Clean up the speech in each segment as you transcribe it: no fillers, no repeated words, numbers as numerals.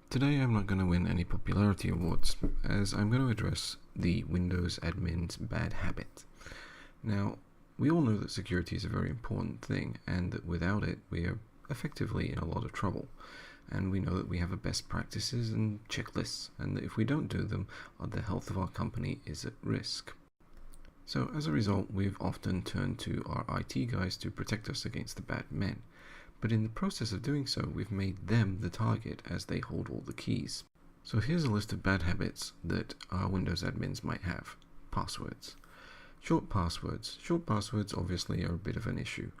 Today I'm not going to win any popularity awards, as I'm going to address the Windows admin's bad habit. Now, we all know that security is a very important thing, and that without it we are effectively in a lot of trouble. And we know that we have best practices and checklists, and that if we don't do them, the health of our company is at risk. So as a result, we've often turned to our IT guys to protect us against the bad men. But in the process of doing so, we've made them the target as they hold all the keys. So here's a list of bad habits that our Windows admins might have. Passwords. Short passwords. Short passwords obviously are a bit of an issue.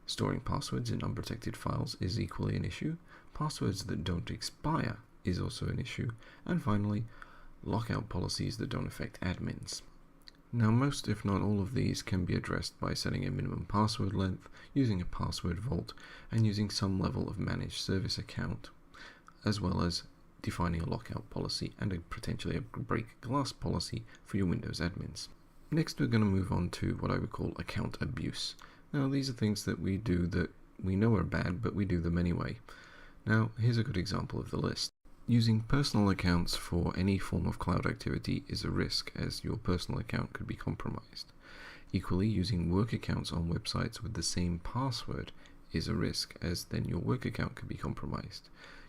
Storing passwords in unprotected files is equally an issue. Passwords that don't expire is also an issue. And finally, lockout policies that don't affect admins. Now most, if not all of these, can be addressed by setting a minimum password length, using a password vault, and using some level of managed service account, as well as defining a lockout policy and potentially a break glass policy for your Windows admins. Next we're going to move on to what I would call account abuse. Now these are things that we do that we know are bad, but we do them anyway. Now here's a good example of the list. Using personal accounts for any form of cloud activity is a risk, as your personal account could be compromised. Equally, using work accounts on websites with the same password is a risk, as then your work account could be compromised.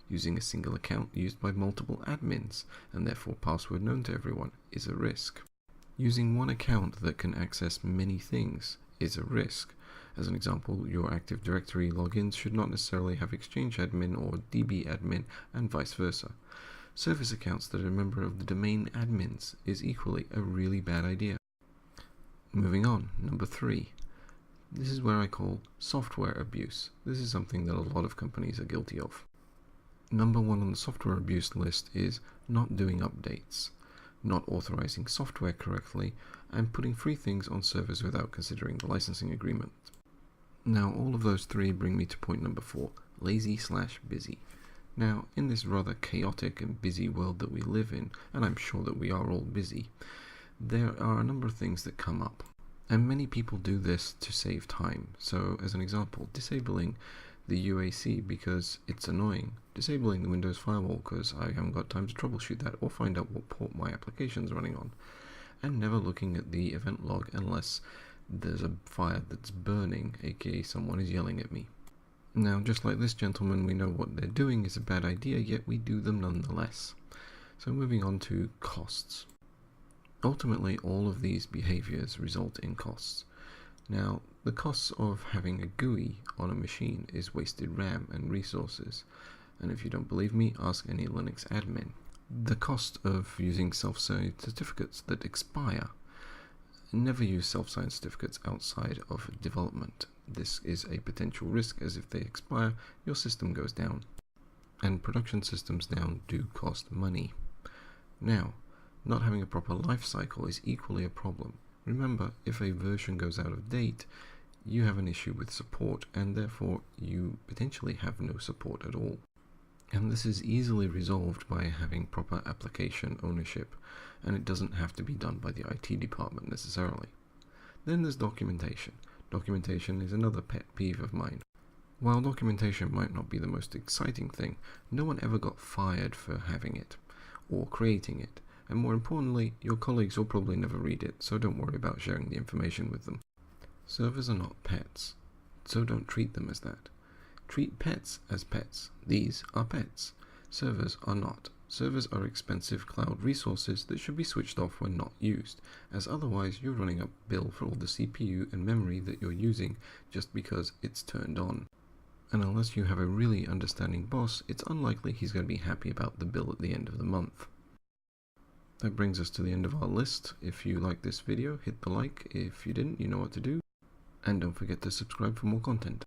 Using a single account used by multiple admins, and therefore password known to everyone, is a risk. Using one account that can access many things is a risk. As an example, your Active Directory logins should not necessarily have Exchange admin or DB admin, and vice versa. Service accounts that are a member of the domain admins is equally a really bad idea. Moving on, number 3. This is where I call software abuse. This is something that a lot of companies are guilty of. Number 1 on the software abuse list is not doing updates, not authorizing software correctly, and putting free things on servers without considering the licensing agreement. Now all of those 3 bring me to point number 4, lazy/busy. Now in this rather chaotic and busy world that we live in, and I'm sure that we are all busy, there are a number of things that come up. And many people do this to save time. So as an example, disabling the UAC because it's annoying, disabling the Windows firewall because I haven't got time to troubleshoot that or find out what port my application's running on, and never looking at the event log unless there's a fire that's burning, aka someone is yelling at me. Now just like this gentleman, we know what they're doing is a bad idea, yet we do them nonetheless. So moving on to costs. Ultimately all of these behaviors result in costs. Now the costs of having a GUI on a machine is wasted RAM and resources, and if you don't believe me, ask any Linux admin. The cost of using self-signed certificates that expire. Never use self-signed certificates outside of development. This is a potential risk, as if they expire, your system goes down. And production systems now do cost money. Now, not having a proper life cycle is equally a problem. Remember, if a version goes out of date, you have an issue with support, and therefore you potentially have no support at all. And this is easily resolved by having proper application ownership, and it doesn't have to be done by the IT department necessarily. Then there's documentation. Documentation is another pet peeve of mine. While documentation might not be the most exciting thing, no one ever got fired for having it, or creating it, and more importantly, your colleagues will probably never read it, so don't worry about sharing the information with them. Servers are not pets, so don't treat them as that. Treat pets as pets. These are pets. Servers are not. Servers are expensive cloud resources that should be switched off when not used, as otherwise you're running up a bill for all the CPU and memory that you're using just because it's turned on. And unless you have a really understanding boss, it's unlikely he's going to be happy about the bill at the end of the month. That brings us to the end of our list. If you liked this video, hit the like. If you didn't, you know what to do. And don't forget to subscribe for more content.